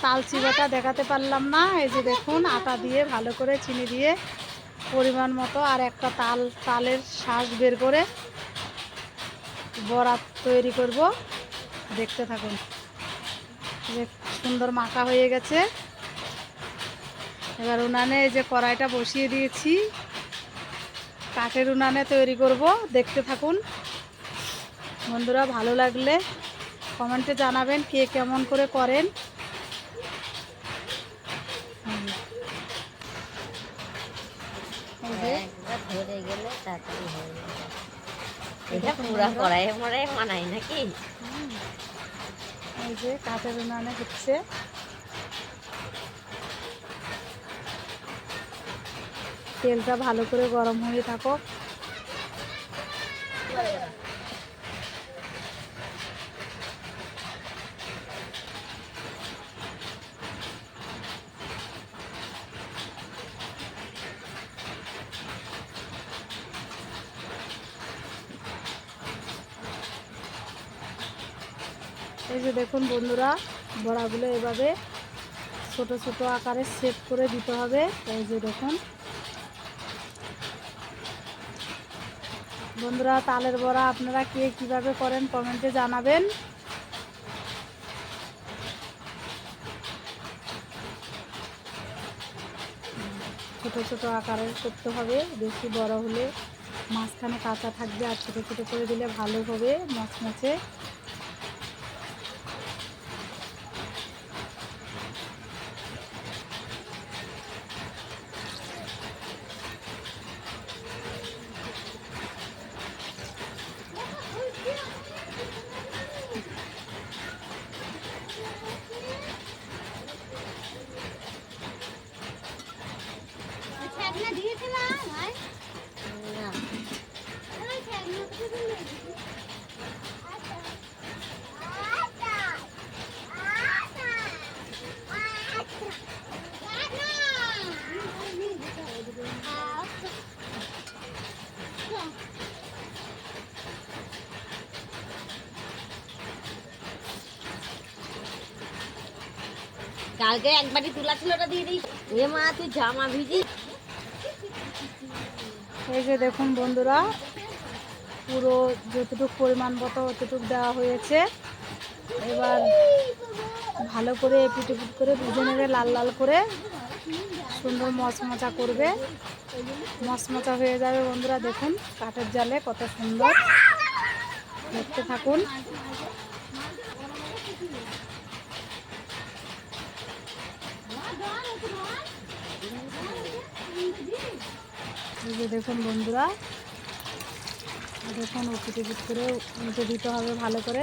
তাল চিবাটা দেখাতে পারলাম না। এই যে দেখুন, আটা দিয়ে ভালো করে চিনি দিয়ে পরিমাণ মতো আর একটা তালের শাঁস বের করে বড়া তৈরি করব। দেখতে থাকুন। সুন্দর মাখা হয়ে গেছে। এবার উনানে এই যে কড়াইটা বসিয়ে দিয়েছি, কাঠের উনানে তৈরি করব। দেখতে থাকুন বন্ধুরা। ভালো লাগলে কমেন্টে জানাবেন কে কেমন করে করেন। ধরে গেলে তাড়াতাড়ি হয়ে যাবে। এটা পুরা কড়াইয়ে মড়াই মানাই নাকি? এই যে কাঠের উনানে হচ্ছে। তেলটা ভালো করে গরম হয়ে থাকুক। এই যে দেখুন বন্ধুরা, বড়াগুলো এভাবে ছোট ছোট আকারে সেট করে দিতে হবে। এই যে দেখুন বন্ধুরা, তালের বড়া আপনারা কে কিভাবে করেন কমেন্টে জানাবেন। ছোট ছোট আকারে করতে হবে, বেশি বড় হলে মাঝখানে কাঁচা থাকবে, আর ছোট ছোট করে দিলে ভালো হবে মচমচে। কালকে একবারই তুলা ছিল, ওটা দিয়ে দিই। এ মা, তুই জামা ভিজি। এই যে দেখুন বন্ধুরা, পুরো যতটুকু পরিমাণ মতো অতটুকু দেওয়া হয়েছে। এবার ভালো করে এপিট এপিট করে ভেজে নেবে, লাল লাল করে সুন্দর মচমচা করবে। মচমচা হয়ে যাবে বন্ধুরা। দেখুন কাঠের জালে কত সুন্দর। দেখতে থাকুন। এই যে দেখুন বন্ধুরা, দেখুন এপিট এপিট করে উল্টে দিতে হবে ভালো করে।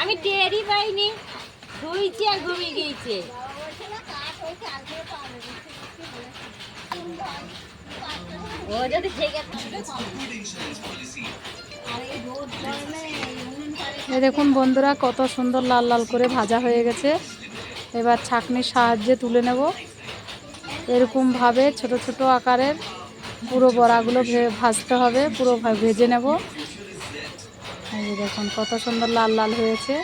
আমি টেরই পাইনি, শুয়েছি আর ঘুমিয়ে গিয়েছে। ও যদি ঠিক আছে। এই দেখুন বন্ধুরা, কত সুন্দর লাল লাল করে ভাজা হয়ে গেছে। এবার ছাঁকনির সাহায্যে তুলে নেব। এরকমভাবে ছোট ছোট আকারের পুরো বড়াগুলো ভাজতে হবে, পুরো ভেজে নেব। এই দেখুন কত সুন্দর লাল লাল হয়েছে।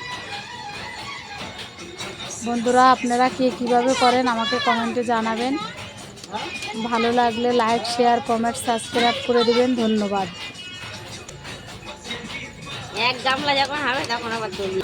বন্ধুরা আপনারা কে কীভাবে করেন আমাকে কমেন্টে জানাবেন। ভালো লাগলে লাইক, শেয়ার, কমেন্ট, সাবস্ক্রাইব করে দেবেন। ধন্যবাদ। এক গামলা যখন হবে তখন আবার তুলি।